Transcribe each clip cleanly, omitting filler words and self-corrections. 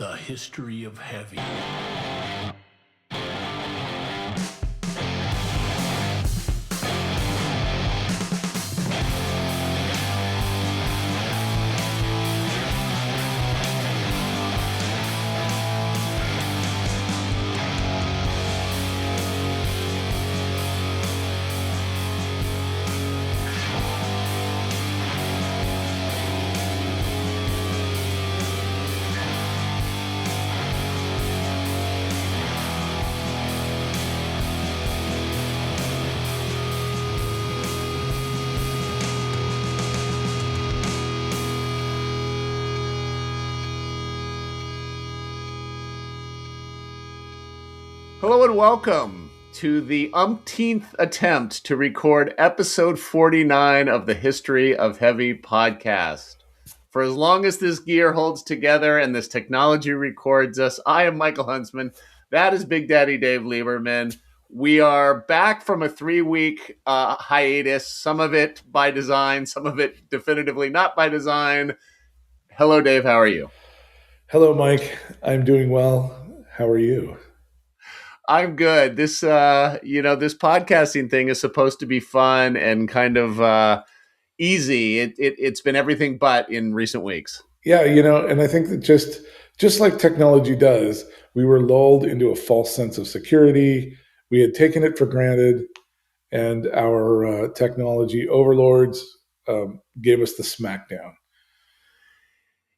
The history of heavy. Hello and welcome to the umpteenth attempt to record episode 49 of the History of Heavy podcast. For as long as this gear holds together and this technology records us, I am Michael Huntsman. That is Big Daddy Dave Lieberman. We are back from a 3-week hiatus, some of it by design, some of it definitively not by design. Hello, Dave. How are you? Hello, Mike. I'm doing well. How are you? I'm good. This podcasting thing is supposed to be fun and kind of easy. It's been everything but in recent weeks. Yeah, and I think that just like technology does, we were lulled into a false sense of security. We had taken it for granted, and our technology overlords gave us the smackdown.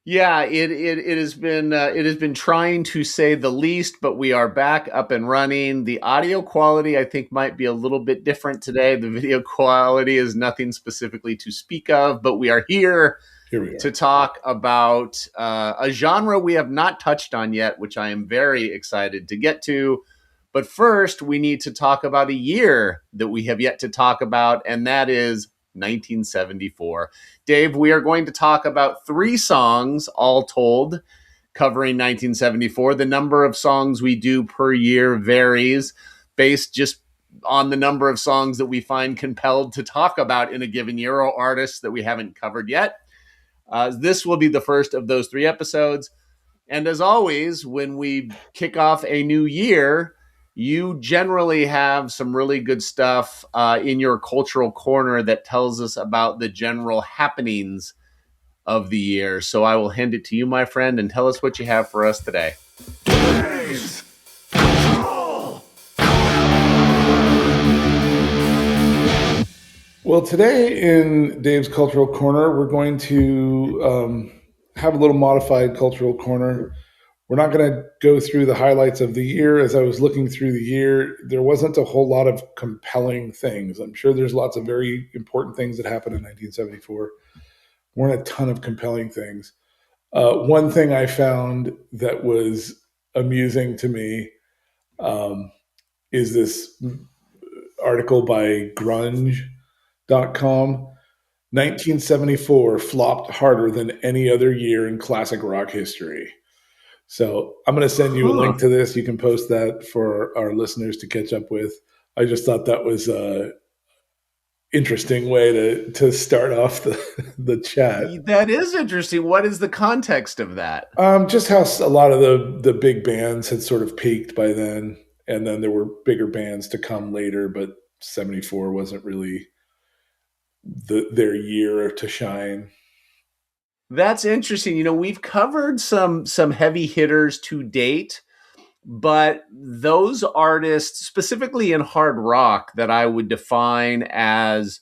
Yeah, it has been trying to say the least, but we are back up and running. The audio quality, I think, might be a little bit different today. The video quality is nothing specifically to speak of, but we are here to talk about a genre we have not touched on yet, which I am very excited to get to. But first, we need to talk about a year that we have yet to talk about, and that is 1974. Dave, we are going to talk about 3 songs, all told, covering 1974. The number of songs we do per year varies based just on the number of songs that we find compelled to talk about in a given year or artists that we haven't covered yet. This will be the first of those 3 episodes. And as always, when we kick off a new year, you generally have some really good stuff in your cultural corner that tells us about the general happenings of the year. So I will hand it to you, my friend, and tell us what you have for us today. Dave's Control. Well, today in Dave's Cultural Corner, we're going to have a little modified cultural corner. We're not going to go through the highlights of the year. As I was looking through the year, there wasn't a whole lot of compelling things. I'm sure there's lots of very important things that happened in 1974. Weren't a ton of compelling things. One thing I found that was amusing to me is this article by grunge.com. 1974 flopped harder than any other year in classic rock history. So I'm going to send you a link to this. You can post that for our listeners to catch up with. I just thought that was an interesting way to start off the chat. That is interesting. What is the context of that? Just how a lot of the big bands had sort of peaked by then, and then there were bigger bands to come later, but 74 wasn't really their year to shine. That's interesting. You know, we've covered some heavy hitters to date, but those artists, specifically in hard rock, that I would define as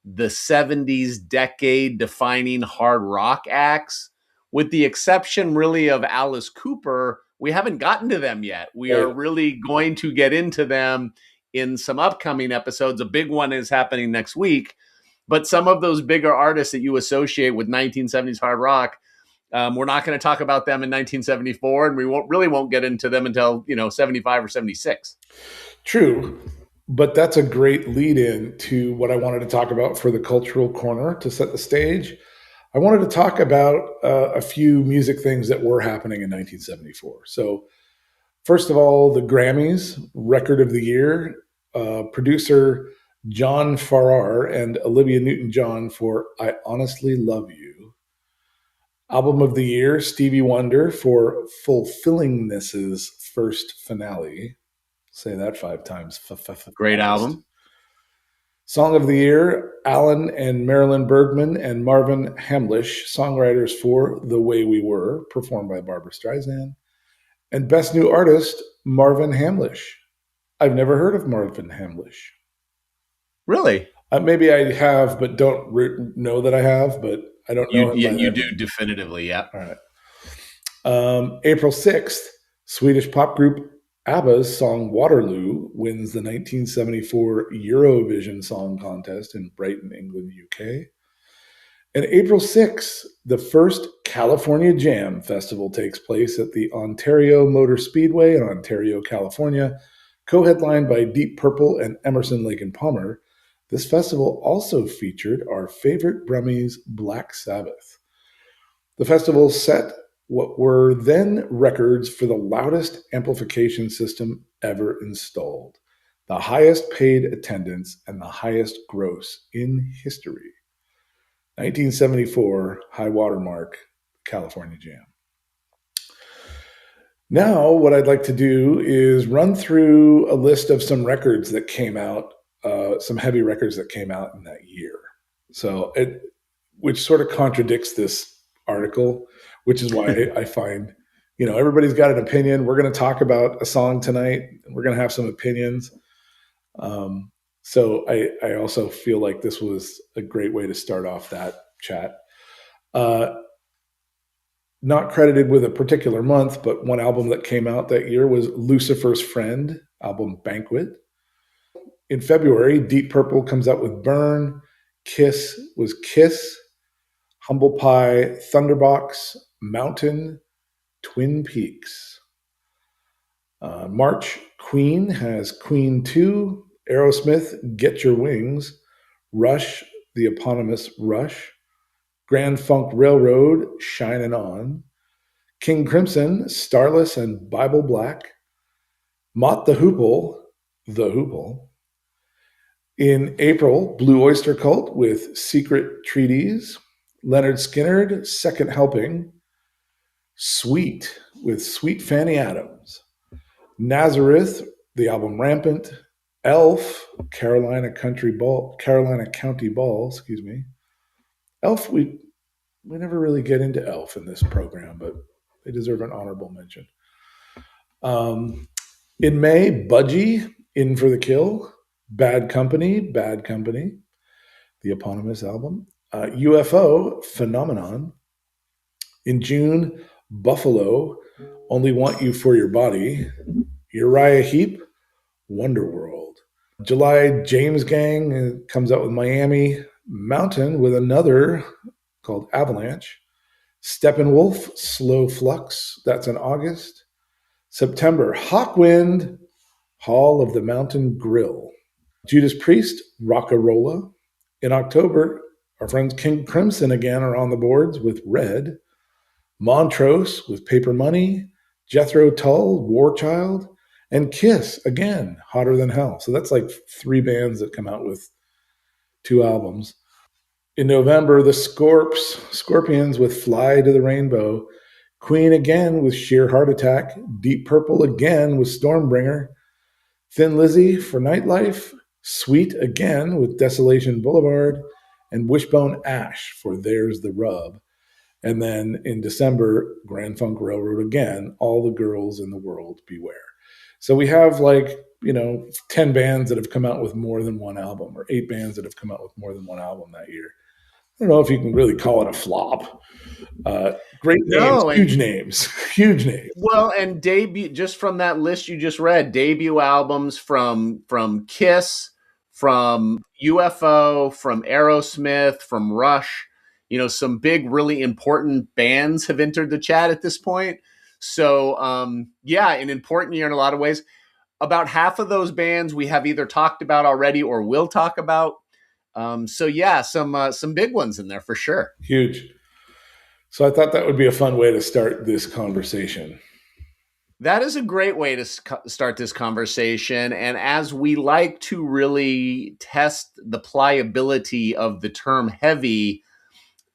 the 70s decade defining hard rock acts, with the exception really of Alice Cooper, we haven't gotten to them yet. We are really going to get into them in some upcoming episodes. A big one is happening next week. But some of those bigger artists that you associate with 1970s hard rock, we're not going to talk about them in 1974, and we won't get into them until 75 or 76. True, but that's a great lead-in to what I wanted to talk about for the cultural corner to set the stage. I wanted to talk about a few music things that were happening in 1974. So, first of all, the Grammys Record of the Year, producer John Farrar and Olivia Newton-John for I Honestly Love You. Album of the year, Stevie Wonder for Fulfillingness's first finale. Say that 5 times. Great album. Song of the year, Alan and Marilyn Bergman and Marvin Hamlish, songwriters for The Way We Were, performed by Barbra Streisand. And best new artist, Marvin Hamlish. I've never heard of Marvin Hamlish. Really? Maybe I have, but don't know that I have, but I don't know him. You do definitively, yeah. All right. April 6th, Swedish pop group ABBA's song Waterloo wins the 1974 Eurovision Song Contest in Brighton, England, UK. And April 6th, the first California Jam Festival takes place at the Ontario Motor Speedway in Ontario, California, co-headlined by Deep Purple and Emerson, Lake and Palmer. This festival also featured our favorite Brummies, Black Sabbath. The festival set what were then records for the loudest amplification system ever installed, the highest paid attendance, and the highest gross in history. 1974, high watermark, California Jam. Now, what I'd like to do is run through a list of some records that came out, some heavy records that came out in that year. So, which sort of contradicts this article, which is why I find, everybody's got an opinion. We're going to talk about a song tonight, and we're going to have some opinions. So I also feel like this was a great way to start off that chat. Not credited with a particular month, but one album that came out that year was Lucifer's Friend, album Banquet. In February, Deep Purple comes out with Burn. Kiss was Kiss. Humble Pie, Thunderbox, Mountain, Twin Peaks. March, Queen has Queen 2, Aerosmith, Get Your Wings, Rush, the eponymous Rush, Grand Funk Railroad, Shinin' On, King Crimson, Starless and Bible Black, Mott the Hoople, The Hoople. In April, Blue Oyster Cult with Secret Treaties, Leonard Skinnard, Second Helping, Sweet with Sweet Fanny Adams, Nazareth, the album Rampant, Elf, Carolina County Ball, Elf, we never really get into Elf in this program, but they deserve an honorable mention. In May, Budgie, In for the Kill, Bad Company, the eponymous album. UFO, Phenomenon. In June, Buffalo, Only Want You for Your Body. Uriah Heep, Wonderworld. July, James Gang comes out with Miami. Mountain with another called Avalanche. Steppenwolf, Slow Flux, that's in August. September, Hawkwind, Hall of the Mountain Grill. Judas Priest, Rockarola. In October, our friends King Crimson again are on the boards with Red. Montrose with Paper Money. Jethro Tull, War Child. And Kiss, again, Hotter Than Hell. So that's like 3 bands that come out with 2 albums. In November, the Scorpions with Fly to the Rainbow. Queen again with Sheer Heart Attack. Deep Purple again with Stormbringer. Thin Lizzy for Nightlife. Sweet again with Desolation Boulevard. And Wishbone Ash for There's the Rub. And then in December, Grand Funk Railroad again, All the Girls in the World Beware. So we have 10 bands that have come out with more than one album, or 8 bands that have come out with more than one album that year. I don't know if you can really call it a flop. Great names, huge names. Well, and debut, just from that list you just read, debut albums from Kiss, from UFO, from Aerosmith, from Rush. Some big, really important bands have entered the chat at this point. So, an important year in a lot of ways. About half of those bands we have either talked about already or will talk about. Some big ones in there for sure. Huge. So I thought that would be a fun way to start this conversation. That is a great way to start this conversation. And as we like to really test the pliability of the term heavy,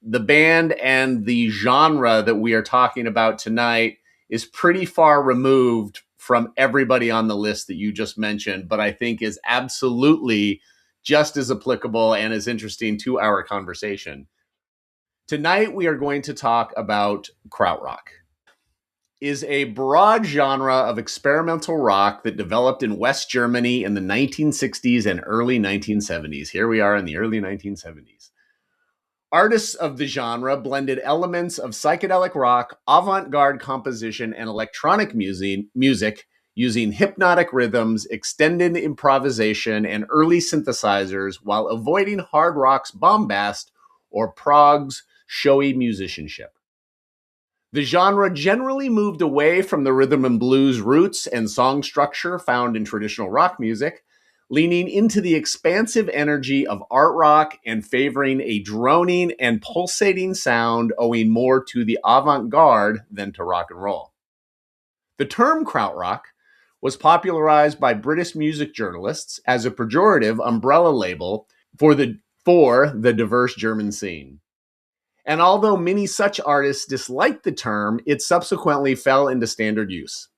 the band and the genre that we are talking about tonight is pretty far removed from everybody on the list that you just mentioned, but I think is absolutely just as applicable and as interesting to our conversation. Tonight, we are going to talk about Krautrock. Is a broad genre of experimental rock that developed in West Germany in the 1960s and early 1970s. Here we are in the early 1970s. Artists of the genre blended elements of psychedelic rock, avant-garde composition, and electronic music using hypnotic rhythms, extended improvisation, and early synthesizers while avoiding hard rock's bombast or prog's showy musicianship. The genre generally moved away from the rhythm and blues roots and song structure found in traditional rock music, leaning into the expansive energy of art rock and favoring a droning and pulsating sound owing more to the avant-garde than to rock and roll. The term krautrock was popularized by British music journalists as a pejorative umbrella label for the diverse German scene. And although many such artists disliked the term, it subsequently fell into standard use.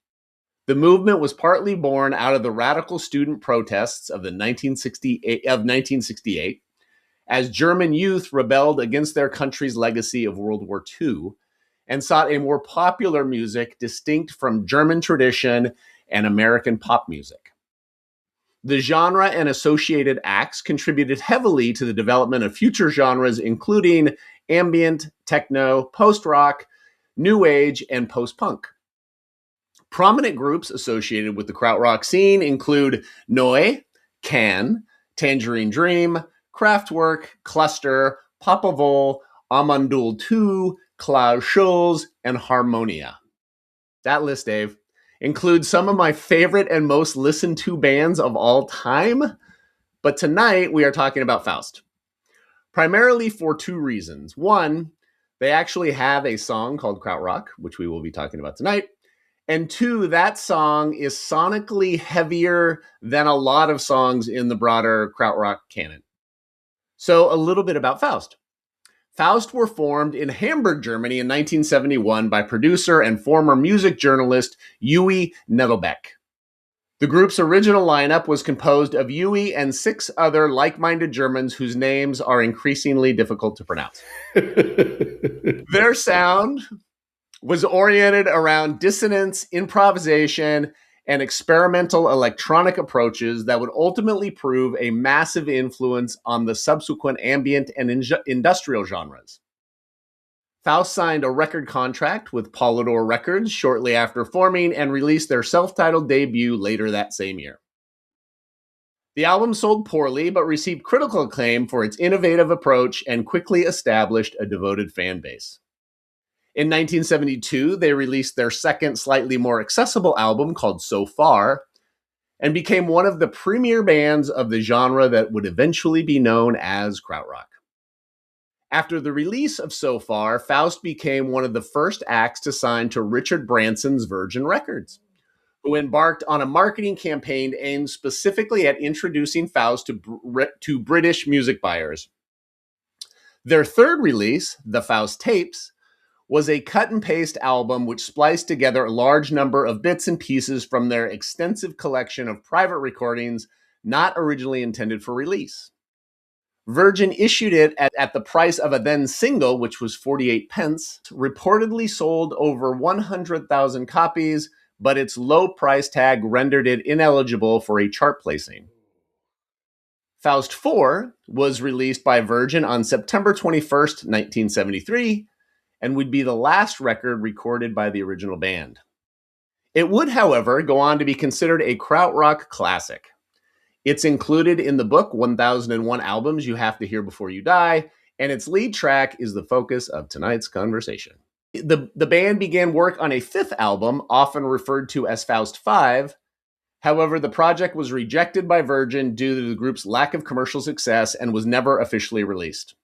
The movement was partly born out of the radical student protests of 1968, as German youth rebelled against their country's legacy of World War II and sought a more popular music distinct from German tradition and American pop music. The genre and associated acts contributed heavily to the development of future genres, including ambient, techno, post-rock, new age, and post-punk. Prominent groups associated with the krautrock scene include Neu!, Can, Tangerine Dream, Kraftwerk, Cluster, Papa Vol, Amandul 2, Klaus Schulze, and Harmonia. That list, Dave, includes some of my favorite and most listened to bands of all time, but tonight we are talking about Faust. Primarily for two reasons. One, they actually have a song called Krautrock, which we will be talking about tonight. And two, that song is sonically heavier than a lot of songs in the broader Krautrock canon. So a little bit about Faust. Faust were formed in Hamburg, Germany in 1971 by producer and former music journalist Uwe Nettelbeck. The group's original lineup was composed of Uwe and 6 other like-minded Germans whose names are increasingly difficult to pronounce. Their sound was oriented around dissonance, improvisation, and experimental electronic approaches that would ultimately prove a massive influence on the subsequent ambient and industrial genres. Faust signed a record contract with Polydor Records shortly after forming and released their self-titled debut later that same year. The album sold poorly but received critical acclaim for its innovative approach and quickly established a devoted fan base. In 1972, they released their second, slightly more accessible album called So Far, and became one of the premier bands of the genre that would eventually be known as Krautrock. After the release of So Far, Faust became one of the first acts to sign to Richard Branson's Virgin Records, who embarked on a marketing campaign aimed specifically at introducing Faust to British music buyers. Their third release, The Faust Tapes, was a cut-and-paste album which spliced together a large number of bits and pieces from their extensive collection of private recordings not originally intended for release. Virgin issued it at the price of a then single, which was 48 pence, reportedly sold over 100,000 copies, but its low price tag rendered it ineligible for a chart placing. Faust 4 was released by Virgin on September 21st, 1973, and would be the last record recorded by the original band. It would, however, go on to be considered a krautrock classic. It's included in the book 1001 Albums You Have to Hear Before You Die, and its lead track is the focus of tonight's conversation. The band began work on a 5th album, often referred to as Faust 5. However, the project was rejected by Virgin due to the group's lack of commercial success and was never officially released.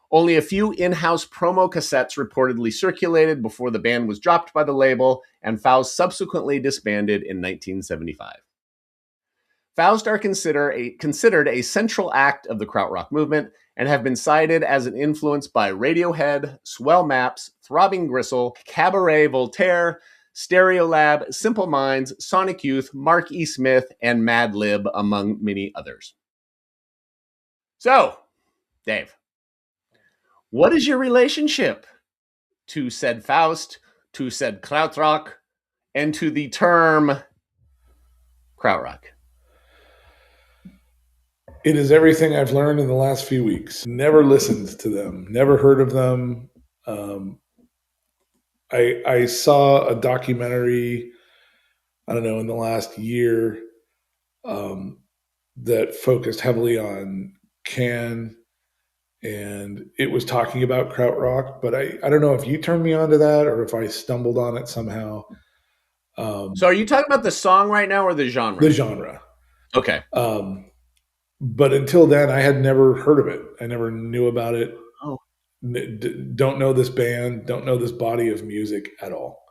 Only a few in-house promo cassettes reportedly circulated before the band was dropped by the label, and Faust subsequently disbanded in 1975. Faust are considered a central act of the krautrock movement and have been cited as an influence by Radiohead, Swell Maps, Throbbing Gristle, Cabaret Voltaire, Stereolab, Simple Minds, Sonic Youth, Mark E. Smith, and Mad Lib, among many others. So, Dave, what is your relationship to said Faust, to said Krautrock, and to the term Krautrock? It is everything I've learned in the last few weeks. Never listened to them, never heard of them. I saw a documentary, I don't know, in the last year that focused heavily on Can, and it was talking about Krautrock, but I don't know if you turned me on to that or if I stumbled on it somehow. So are you talking about the song right now or the genre? The genre. Okay. But until then, I had never heard of it. I never knew about it. Oh. Don't know this band, don't know this body of music at all.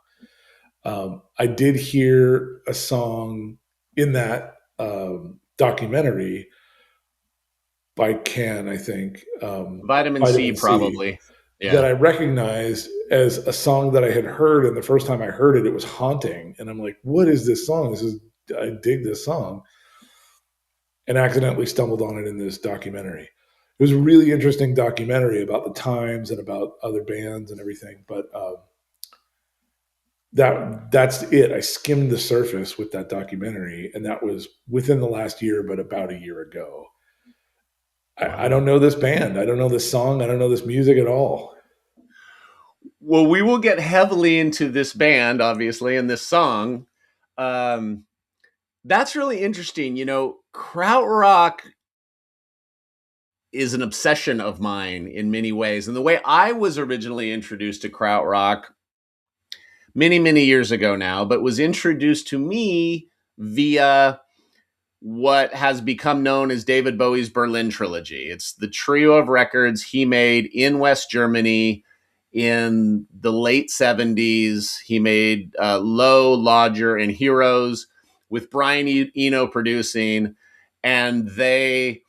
I did hear a song in that documentary by Can, I think. Vitamin C, probably. Yeah. That I recognized as a song that I had heard, and the first time I heard it, it was haunting. And I'm like, what is this song? I dig this song. And accidentally stumbled on it in this documentary. It was a really interesting documentary about the times and about other bands and everything. But that's it. I skimmed the surface with that documentary, and that was within the last year, but about a year ago. I don't know this band. I don't know this song. I don't know this music at all. Well, we will get heavily into this band, obviously, and this song. That's really interesting. You know, Krautrock is an obsession of mine in many ways. And the way I was originally introduced to Krautrock many, many years ago now, but was introduced to me via what has become known as David Bowie's Berlin Trilogy. It's the trio of records he made in West Germany in the late 70s. He made Low, Lodger, and Heroes with Brian Eno producing, and they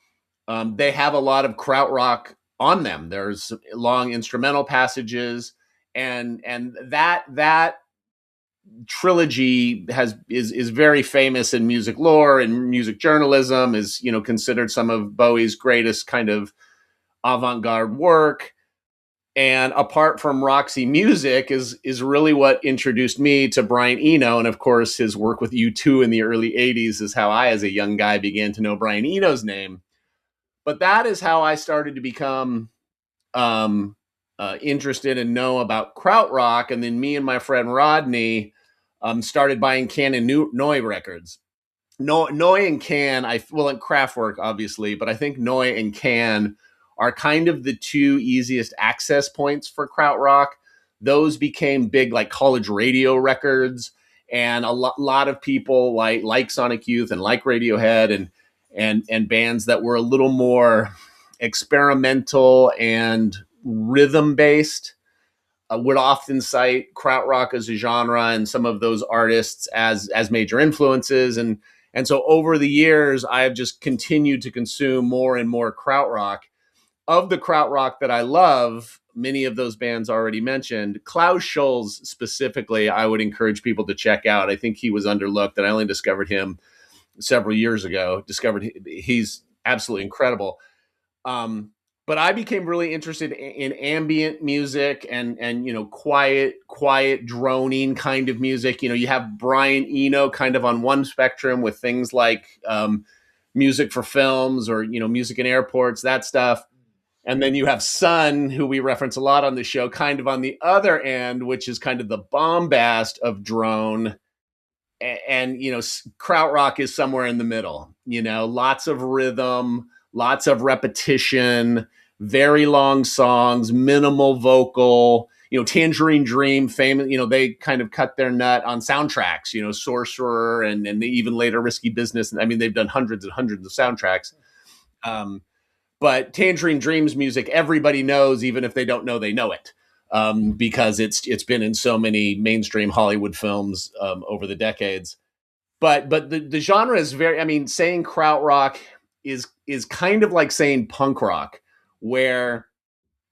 have a lot of Krautrock on them. There's long instrumental passages, and that trilogy is very famous in music lore and music journalism, is, you know, considered some of Bowie's greatest kind of avant-garde work. And apart from Roxy Music is really what introduced me to Brian Eno. And of course, his work with U2 in the early 80s is how I, as a young guy, began to know Brian Eno's name. But that is how I started to become interested and know about Krautrock. And then me and my friend Rodney started buying Can and Neu records. Neu and Can, and Kraftwerk, obviously, but I think Neu and Can are kind of the two easiest access points for Krautrock. Those became big, like, college radio records, and a lot of people like Sonic Youth and like Radiohead and bands that were a little more experimental and rhythm based would often cite Krautrock as a genre and some of those artists as major influences. And so over the years, I have just continued to consume more and more Krautrock. Of the Krautrock that I love, many of those bands already mentioned, Klaus Schulze specifically, I would encourage people to check out. I think he was underlooked, and I only discovered him several years ago. He's absolutely incredible. But I became really interested in ambient music and you know, quiet droning kind of music. You know, you have Brian Eno kind of on one spectrum with things like music for films or, you know, music in airports, that stuff. And then you have Sun, who we reference a lot on the show, kind of on the other end, which is kind of the bombast of drone. And you know, Krautrock is somewhere in the middle. You know, lots of rhythm, lots of repetition, very long songs, minimal vocal. You know, Tangerine Dream, famous. You know, they kind of cut their nut on soundtracks. You know, Sorcerer and even later Risky Business. I mean, they've done hundreds and hundreds of soundtracks. But Tangerine Dream's music, everybody knows, even if they don't know, they know it, because it's been in so many mainstream Hollywood films over the decades. But the genre is very, I mean, saying Krautrock is kind of like saying punk rock, where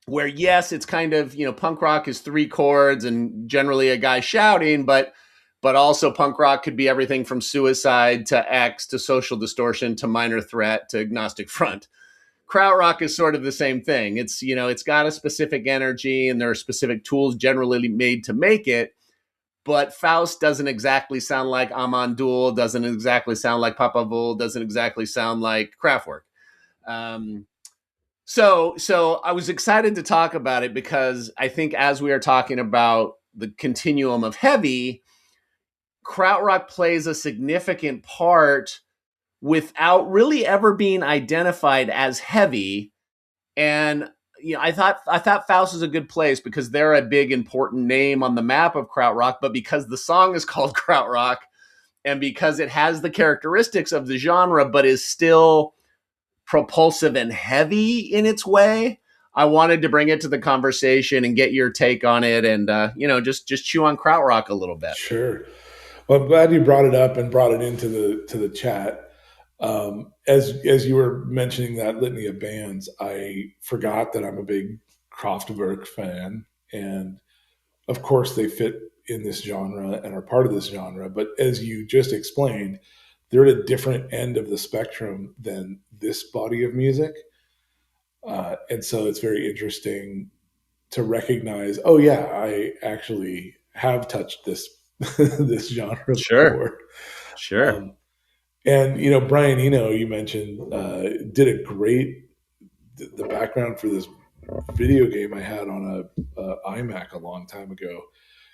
yes, it's kind of, punk rock is 3 chords and generally a guy shouting, but also punk rock could be everything from Suicide to X to Social Distortion to Minor Threat to Agnostic Front. Krautrock is sort of the same thing. It's, it's got a specific energy and there are specific tools generally made to make it. But Faust doesn't exactly sound like Amandul, doesn't exactly sound like Papa Vul, doesn't exactly sound like Kraftwerk. So I was excited to talk about it because I think as we are talking about the continuum of heavy, Krautrock plays a significant part without really ever being identified as heavy. And I thought Faust is a good place because they're a big important name on the map of Krautrock, but because the song is called Krautrock and because it has the characteristics of the genre but is still propulsive and heavy in its way, I wanted to bring it to the conversation and get your take on it and just chew on Krautrock a little bit. Sure. Well, I'm glad you brought it up and brought it into the chat. As you were mentioning that litany of bands, I forgot that I'm a big Kraftwerk fan, and of course they fit in this genre and are part of this genre. But as you just explained, they're at a different end of the spectrum than this body of music, and so it's very interesting to recognize. Oh yeah, I actually have touched this this genre before. Sure. And Brian Eno, you mentioned, did a great the background for this video game I had on a iMac a long time ago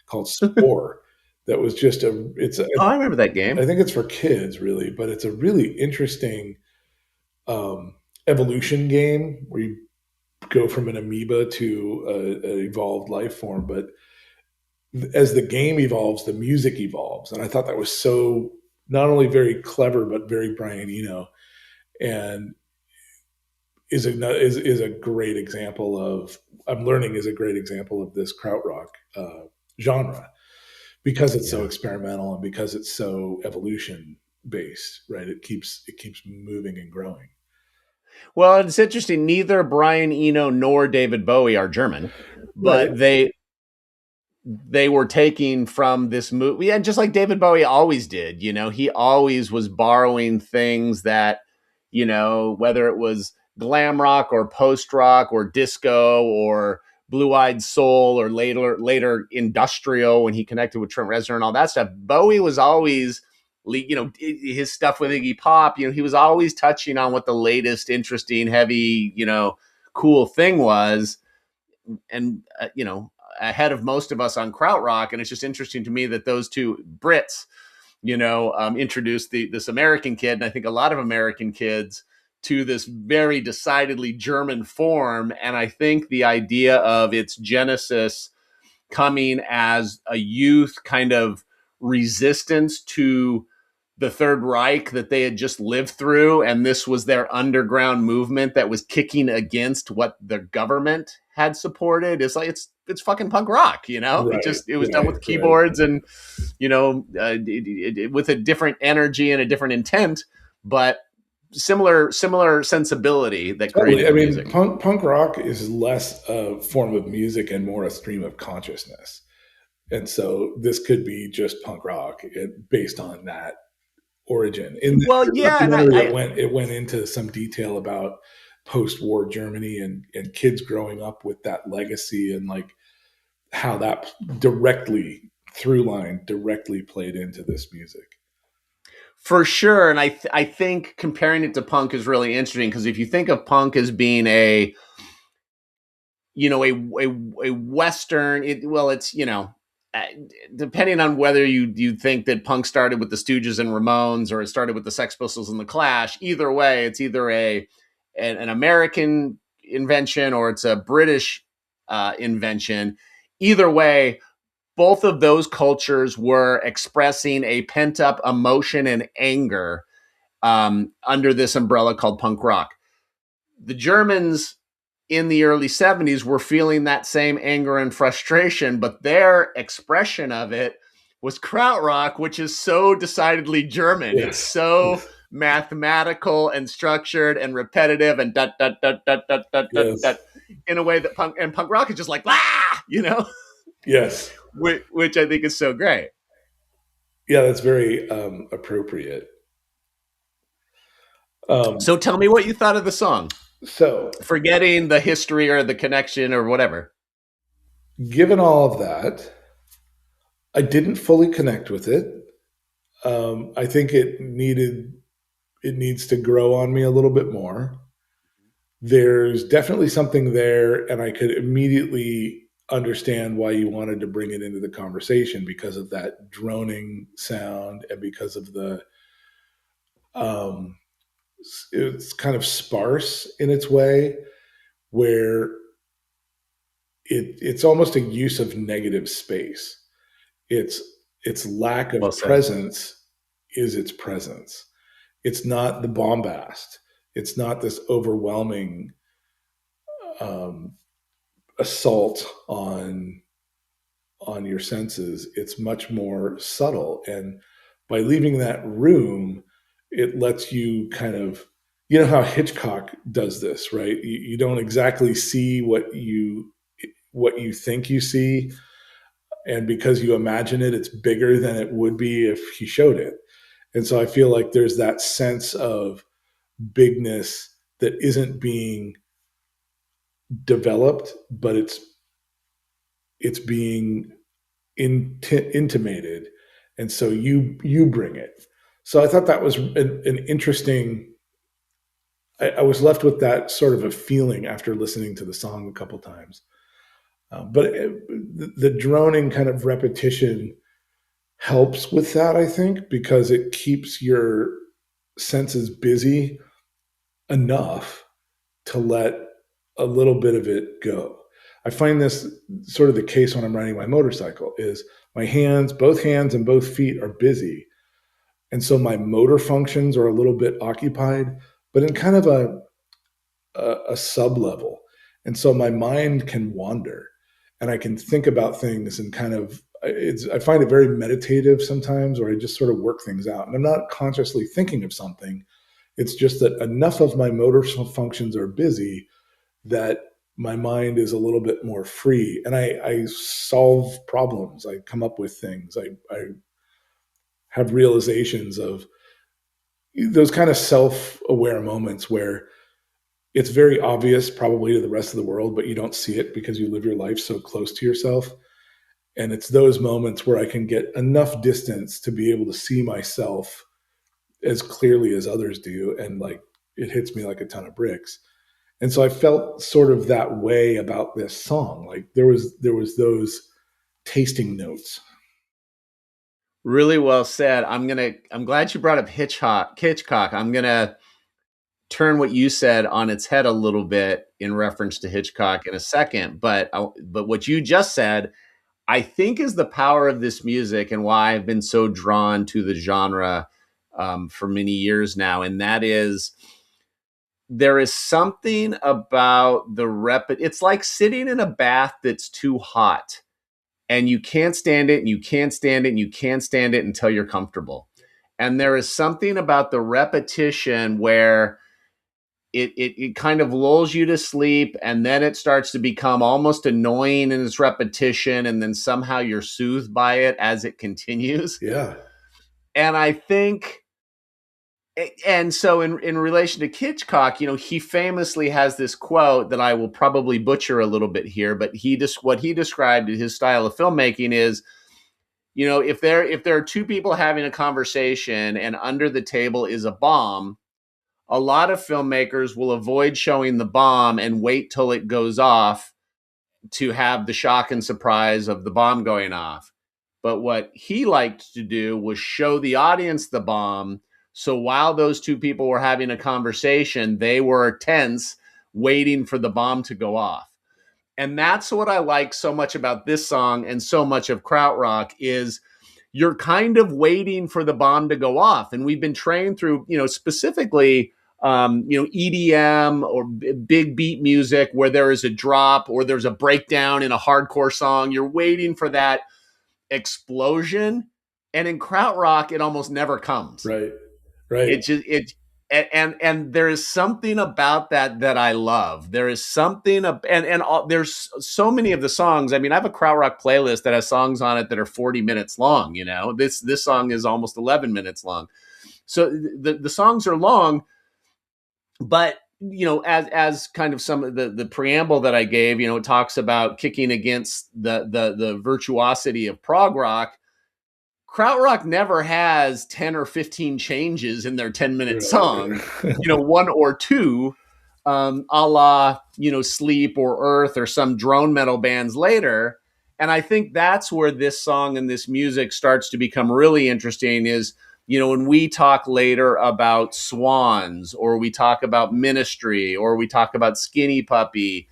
called Spore. That was just I remember that game. I think it's for kids really, but it's a really interesting evolution game where you go from an amoeba to an evolved life form. But as the game evolves, the music evolves, and I thought that was so not only very clever but very Brian Eno, and is a great example of is a great example of this Krautrock genre because it's so experimental and because it's so evolution based, right? It keeps moving and growing. Well, it's interesting. Neither Brian Eno nor David Bowie are German, but Right. they were taking from this movie, and just like David Bowie always did, he always was borrowing things that, whether it was glam rock or post rock or disco or blue-eyed soul or later industrial when he connected with Trent Reznor and all that stuff, Bowie was always, his stuff with Iggy Pop, he was always touching on what the latest interesting, heavy, cool thing was. And, ahead of most of us on Krautrock. And it's just interesting to me that those two Brits, introduced this American kid, and I think a lot of American kids, to this very decidedly German form. And I think the idea of its genesis coming as a youth kind of resistance to the Third Reich that they had just lived through, and this was their underground movement that was kicking against what the government had supported. It's like it's fucking punk rock, Right, it was done with keyboards and with a different energy and a different intent, but similar sensibility that created music. Punk rock is less a form of music and more a stream of consciousness, and so this could be just punk rock based on that origin. It went into some detail about post-war Germany and kids growing up with that legacy and like how that directly played into this music. For sure. And I think comparing it to punk is really interesting because if you think of punk as being a Western, it's, depending on whether you think that punk started with the Stooges and Ramones or it started with the Sex Pistols and the Clash, either way, it's either an American invention or it's a British invention. Either way, both of those cultures were expressing a pent-up emotion and anger under this umbrella called punk rock. The Germans in the early 70s were feeling that same anger and frustration, but their expression of it was Krautrock, which is so decidedly German. Yes. It's so mathematical and structured and repetitive and dot dot dot dot dot dot dot Yes. dot in a way that punk rock is just like Yes. which I think is so great. Yeah, that's very appropriate. So tell me what you thought of the song. So, Forgetting the history or the connection or whatever. given all of that, I didn't fully connect with it. I think it needs to grow on me a little bit more. There's definitely something there, and I could immediately understand why you wanted to bring it into the conversation because of that droning sound and because of the it's kind of sparse in its way, where it's almost a use of negative space. Its lack of presence is its presence. It's not the bombast. It's not this overwhelming assault on your senses. It's much more subtle, and by leaving that room, it lets you kind of, you know how Hitchcock does this, right? You don't exactly see what you think you see, and because you imagine it, it's bigger than it would be if he showed it. And so I feel like there's that sense of bigness that isn't being developed, but it's being intimated, and so you bring it. So I thought that was an interesting. I was left with that sort of a feeling after listening to the song a couple times. But the droning kind of repetition helps with that, I think, because it keeps your senses busy enough to let a little bit of it go. I find this sort of the case when I'm riding my motorcycle is my hands, both hands and both feet are busy. And so my motor functions are a little bit occupied, but in kind of a sub level. And so my mind can wander and I can think about things and kind of, I find it very meditative sometimes, or I just sort of work things out. And I'm not consciously thinking of something. It's just that enough of my motor functions are busy that my mind is a little bit more free, and I solve problems. I come up with things. I have realizations of those kind of self-aware moments where it's very obvious probably to the rest of the world, but you don't see it because you live your life so close to yourself. And it's those moments where I can get enough distance to be able to see myself as clearly as others do. And like, it hits me like a ton of bricks. And so I felt sort of that way about this song. Like there was those tasting notes. Really well said. I'm glad you brought up Hitchcock. I'm gonna turn what you said on its head a little bit in reference to Hitchcock in a second. But what you just said, I think, is the power of this music and why I've been so drawn to the genre for many years now. And that is, there is something about it's like sitting in a bath that's too hot and you can't stand it and you can't stand it and you can't stand it until you're comfortable. And there is something about the repetition where it kind of lulls you to sleep, and then it starts to become almost annoying in its repetition, and then somehow you're soothed by it as it continues. Yeah. And I think, and so in relation to Hitchcock, he famously has this quote that I will probably butcher a little bit here, but what he described his style of filmmaking is, if there are two people having a conversation and under the table is a bomb, a lot of filmmakers will avoid showing the bomb and wait till it goes off to have the shock and surprise of the bomb going off. But what he liked to do was show the audience the bomb. So while those two people were having a conversation, they were tense, waiting for the bomb to go off. And that's what I like so much about this song and so much of Krautrock is you're kind of waiting for the bomb to go off. And we've been trained through, specifically, EDM or big beat music where there is a drop or there's a breakdown in a hardcore song. You're waiting for that explosion. And in Krautrock, it almost never comes. Right. Right. And there is something about that I love. There is something there's so many of the songs. I mean, I have a Krautrock playlist that has songs on it that are 40 minutes long. This song is almost 11 minutes long. So the songs are long, but as kind of some of the preamble that I gave, it talks about kicking against the virtuosity of prog rock. Krautrock never has 10 or 15 changes in their 10-minute song, one or two, a la, Sleep or Earth or some drone metal bands later. And I think that's where this song and this music starts to become really interesting is, when we talk later about Swans, or we talk about Ministry, or we talk about Skinny Puppy,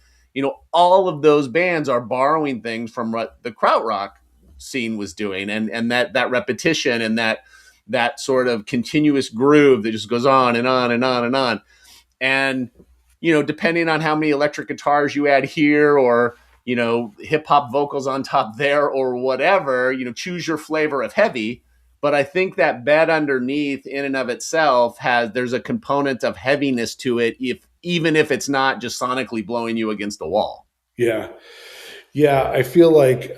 all of those bands are borrowing things from what the Krautrock scene was doing, and that repetition and that sort of continuous groove that just goes on and on and on and on. And depending on how many electric guitars you add here, or hip hop vocals on top there, or whatever, choose your flavor of heavy. But I think that bed underneath in and of itself there's a component of heaviness to it, even if it's not just sonically blowing you against the wall. Yeah. I feel like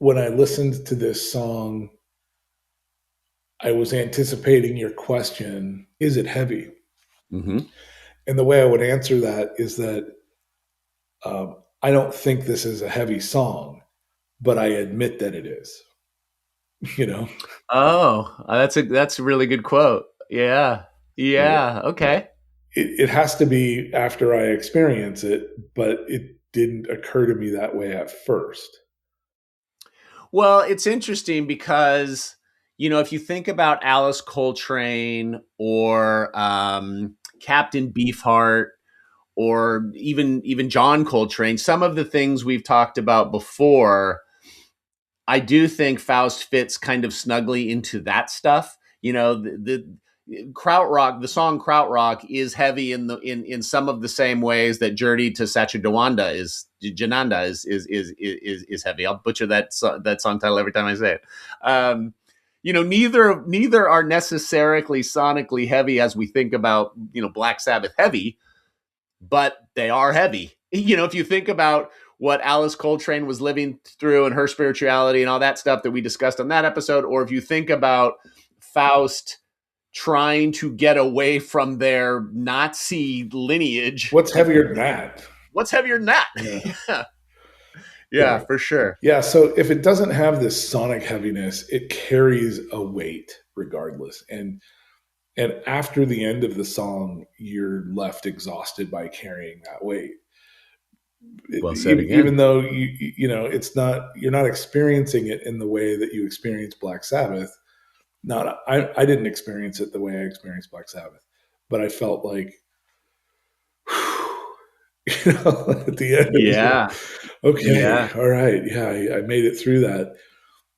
when I listened to this song, I was anticipating your question, is it heavy? Mm-hmm. And the way I would answer that is that I don't think this is a heavy song, but I admit that it is. Oh, that's a really good quote. Yeah. Okay. It has to be after I experience it, but it didn't occur to me that way at first. Well, it's interesting because, if you think about Alice Coltrane or Captain Beefheart, or even John Coltrane, some of the things we've talked about before, I do think Faust fits kind of snugly into that stuff. The Krautrock, the song Krautrock, is heavy in some of the same ways that Journey to Jananda is heavy. I'll butcher that song title every time I say it. Neither are necessarily sonically heavy as we think about Black Sabbath heavy, but they are heavy. If you think about what Alice Coltrane was living through and her spirituality and all that stuff that we discussed on that episode, or if you think about Faust trying to get away from their Nazi lineage. What's heavier than that? Yeah, for sure. Yeah, so if it doesn't have this sonic heaviness, it carries a weight regardless. And after the end of the song, you're left exhausted by carrying that weight. Well said again. Even though you're not experiencing it in the way that you experience Black Sabbath. I didn't experience it the way I experienced Black Sabbath, but I felt like, at the end. Yeah. Okay. Yeah. All right. Yeah. I made it through that.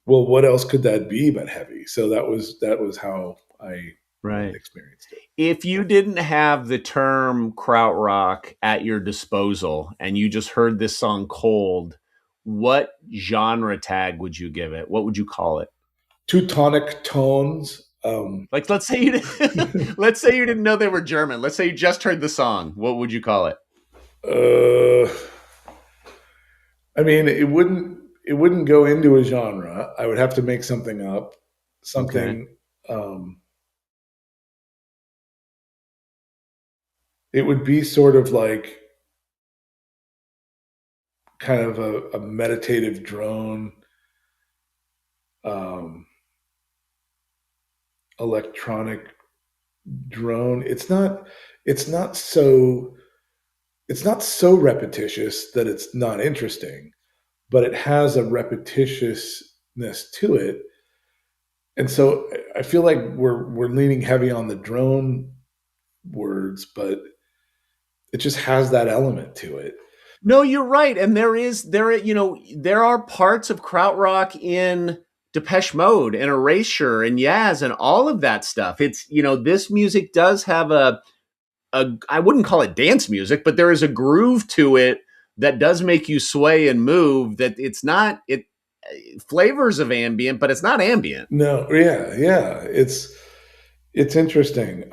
Well, what else could that be but heavy? So that was how I experienced it. If you didn't have the term Krautrock at your disposal and you just heard this song cold, what genre tag would you give it? What would you call it? Teutonic tones. Let's say you didn't know they were German. Let's say you just heard the song. What would you call it? I mean, it wouldn't go into a genre. I would have to make something up. Something. Okay. It would be sort of like kind of a meditative drone, electronic drone. It's not so repetitious that it's not interesting, but it has a repetitiousness to it. And so I feel like we're leaning heavy on the drone words, but it just has that element to it. No, you're right. And there are parts of Krautrock in Depeche Mode and Erasure and Yaz and all of that stuff. It's, this music does have I wouldn't call it dance music, but there is a groove to it that does make you sway and move, that it's not, flavors of ambient, but it's not ambient. No. Yeah. It's interesting.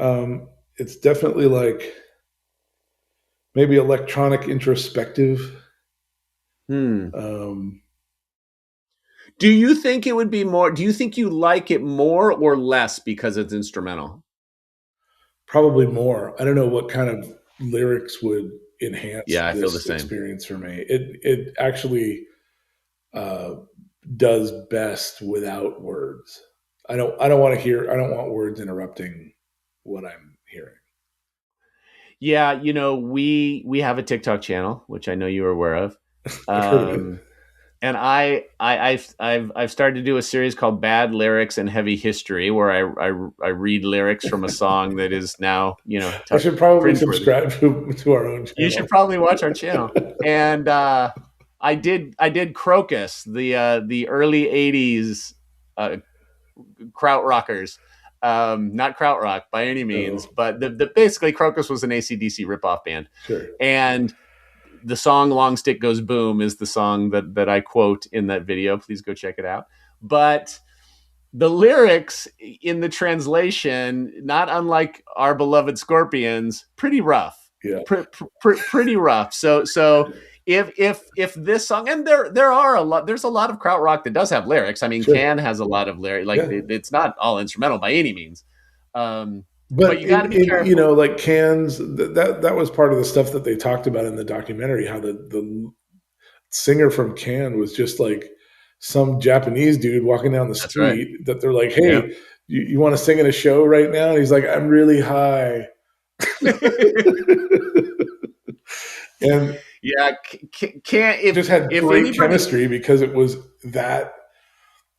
It's definitely like maybe electronic introspective. Hmm. Um, Do you think it would be more? Do you think you like it more or less because it's instrumental? Probably more. I don't know what kind of lyrics would enhance Yeah, I feel the this same. experience for me. It actually uh, does best without words. I don't want to hear. I don't want words interrupting what I'm hearing. Yeah, we have a TikTok channel, which I know you are aware of. I've heard of it. Um, and I've started to do a series called Bad Lyrics and Heavy History, where I read lyrics from a song that is now I should probably cringeworthy. subscribe to our own You should channel. probably watch our channel. And I did Crocus, the early '80s uh, Krautrockers. Not Krautrock by any means, Oh, but the basically Crocus was an AC/DC ripoff band, sure. and the song "Long Stick Goes Boom" is the song that I quote in that video. Please go check it out. But the lyrics in the translation, not unlike our beloved Scorpions, pretty rough, Yeah, pretty rough. So if this song, and there's a lot of krautrock that does have lyrics. I mean, sure. Can has a lot of lyrics. Like Yeah. it's not all instrumental by any means, but But you got to be you know, careful. like cans, that was part of the stuff that they talked about in the documentary. How the singer from Can was just like some Japanese dude walking down the That's right. street. That they're like, Yeah. "Hey, you want to sing in a show right now?" And he's like, "I'm really high." And Yeah, can't just had if great anybody. chemistry because it was that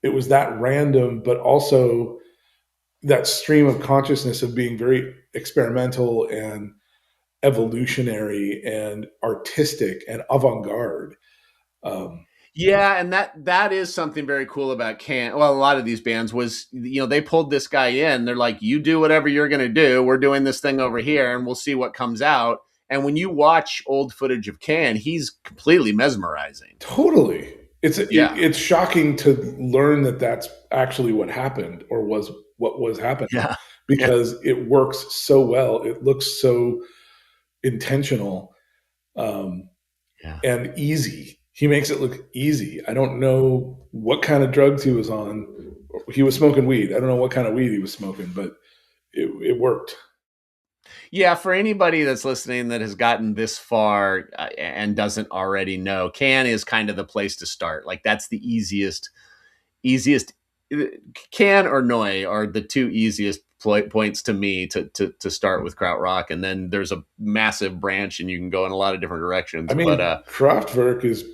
random, but also that stream of consciousness of being very experimental and evolutionary and artistic and avant-garde. Um, Yeah, and that is something very cool about Can. Well, a lot of these bands was they pulled this guy in. They're like, you do whatever you're going to do. We're doing this thing over here, and we'll see what comes out. And when you watch old footage of Can, he's completely mesmerizing. Totally. Yeah, It's shocking to learn that that's actually what happened or was what was happening yeah, yeah, because it works so well. It looks so intentional, um, yeah. and easy. He makes it look easy. I don't know what kind of drugs he was on. He was smoking weed. I don't know what kind of weed he was smoking, but it worked. Yeah, for anybody that's listening that has gotten this far and doesn't already know, Can is kind of the place to start. Like that's the easiest. Can or Noi are the two easiest points to me to start with krautrock, and then there's a massive branch, and you can go in a lot of different directions. I But mean, Kraftwerk is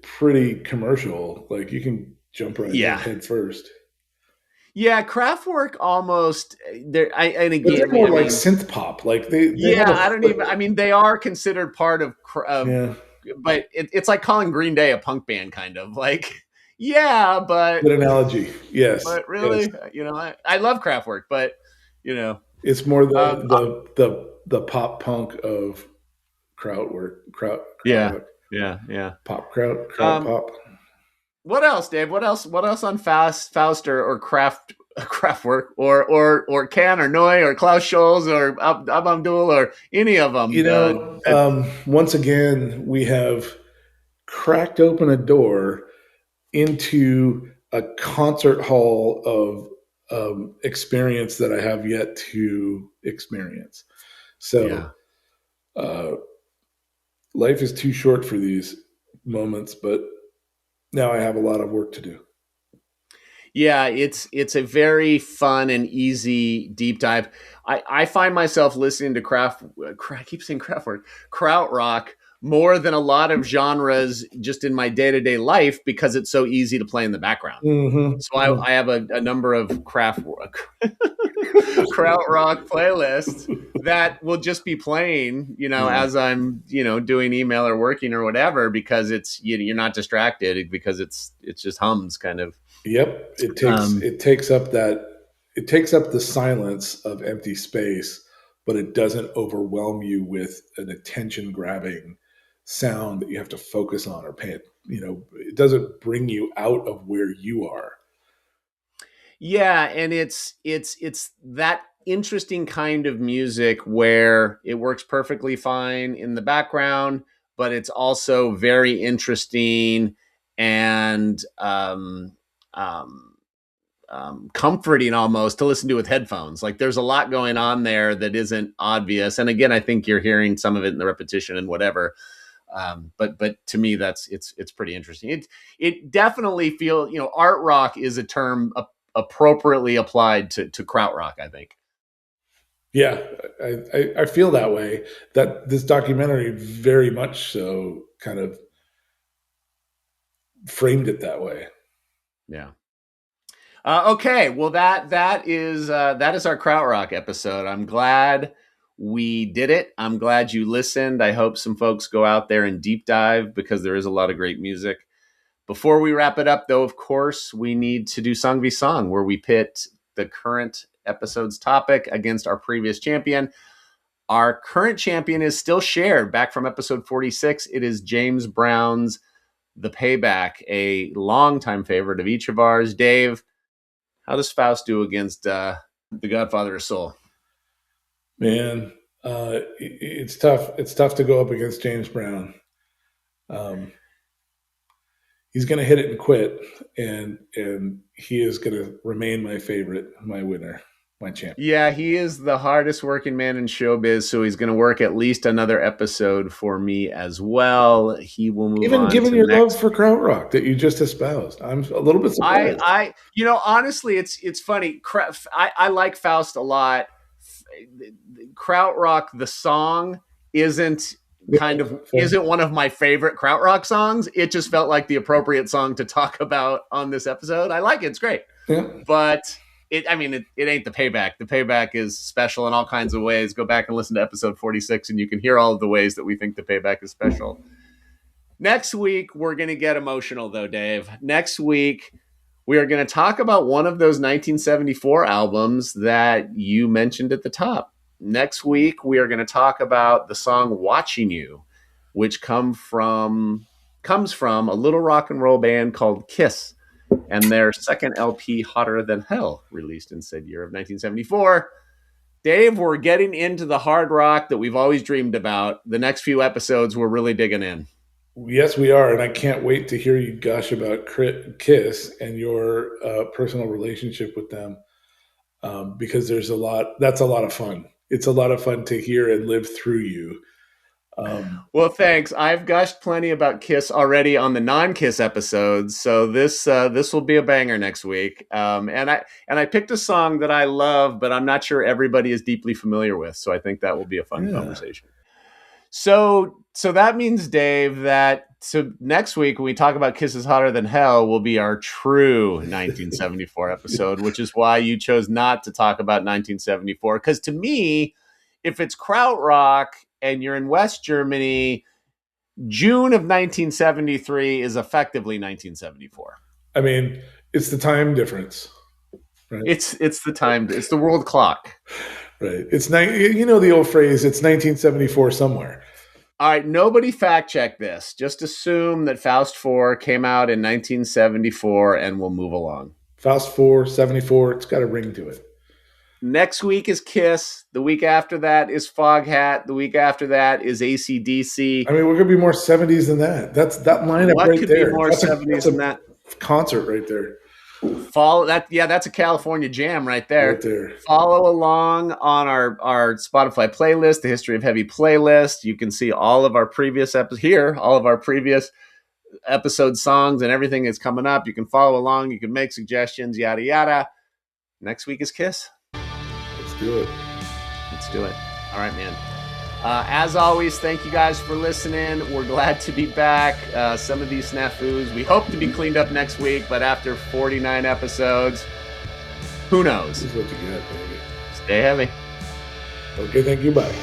pretty commercial. Like you can jump right in yeah, head first. yeah, Kraftwerk almost there. And But they're again, more I like mean, synth pop. Like they have yeah, a I don't even. I mean, they are considered part of, yeah, but it's like calling Green Day a punk band, kind of like. Yeah, good analogy. Yes, but yes. really, I love Kraftwerk, but you know, It's more um, the pop punk of yeah, Krautrock, yeah. kraut Um, pop. what else, Dave? What else? What else on Faust or Kraftwerk or Can or Noy or Klaus Scholz or Abamdul or any of them? You know, once again, we have cracked open a door into a concert hall of experience that I have yet to experience. Yeah. So uh, life is too short for these moments, but now I have a lot of work to do. Yeah, it's a very fun and easy deep dive. I find myself listening to I keep saying Kraftwerk, Krautrock more than a lot of genres just in my day to day life because it's so easy to play in the background. So I have a number of Krautrock playlists that will just be playing, Yeah. as I'm, doing email or working or whatever, because it's you're not distracted because it's just hums kind of. Yep. Um, It takes up the silence of empty space, but it doesn't overwhelm you with an attention grabbing sound that you have to focus on or pay it. You know, it doesn't bring you out of where you are. Yeah, and it's that interesting kind of music where it works perfectly fine in the background, but it's also very interesting and comforting almost to listen to with headphones. Like there's a lot going on there that isn't obvious. And again, I think you're hearing some of it in the repetition and whatever. But to me, it's pretty interesting. It definitely feels, art rock is a term appropriately applied to krautrock, I think. Yeah, I feel that way. That this documentary very much so kind of framed it that way. Yeah. Okay. Well, that is our krautrock episode. I'm glad we did it. I'm glad you listened. I hope some folks go out there and deep dive because there is a lot of great music. Before we wrap it up, though, of course, we need to do Song v Song, where we pit the current episode's topic against our previous champion. Our current champion is still shared back from episode 46. It is James Brown's The Payback, a longtime favorite of each of ours. Dave, how does Faust do against the Godfather of Soul? Man, it's tough. It's tough to go up against James Brown. He's going to hit it and quit, and he is going to remain my favorite, my winner, my champion. Yeah, he is the hardest working man in showbiz, so he's going to work at least another episode for me as well. He will move even on. Given your love for krautrock that you just espoused, I'm a little bit surprised. Honestly, it's funny. I like Faust a lot. Krautrock, the song, isn't one of my favorite krautrock songs. It just felt like the appropriate song to talk about on this episode. I like it. It's great. Yeah. But it ain't The Payback. The Payback is special in all kinds of ways. Go back and listen to episode 46 and you can hear all of the ways that we think The Payback is special. Next week, we're going to get emotional though, Dave. Next week, we are going to talk about one of those 1974 albums that you mentioned at the top. Next week, we are going to talk about the song Watching You, which comes from a little rock and roll band called Kiss and their second LP, Hotter Than Hell, released in said year of 1974. Dave, we're getting into the hard rock that we've always dreamed about. The next few episodes, we're really digging in. Yes, we are. And I can't wait to hear you gush about Kiss and your personal relationship with them because that's a lot of fun. It's a lot of fun to hear and live through you. Well, thanks. I've gushed plenty about Kiss already on the non-Kiss episodes, so this will be a banger next week. And I picked a song that I love, but I'm not sure everybody is deeply familiar with. So I think that will be a fun conversation. So that means, Dave, next week when we talk about Kisses Hotter Than Hell will be our true 1974 episode, which is why you chose not to talk about 1974. Because to me, if it's krautrock and you're in West Germany, June of 1973 is effectively 1974. I mean, it's the time difference. Right? It's the time. It's the world clock. Right. It's the old phrase, it's 1974 somewhere. All right. Nobody fact check this. Just assume that Faust 4 came out in 1974 and we'll move along. Faust 4, 74. It's got a ring to it. Next week is Kiss. The week after that is Foghat. The week after that is AC/DC. I mean, we're going to be more 70s than that. That's that lineup what right could there. Be more 70s than that? Concert right there. Follow that. Yeah, that's a California jam right there. Right there. Follow along on our Spotify playlist, the History of Heavy playlist. You can see all of our previous episodes here, all of our previous episode songs and everything is coming up. You can follow along. You can make suggestions, yada, yada. Next week is Kiss. Let's do it. Let's do it. All right, man. As always, thank you guys for listening. We're glad to be back. Some of these snafus, we hope to be cleaned up next week, but after 49 episodes, who knows? This is what you get, baby. Stay heavy. Okay, thank you. Bye.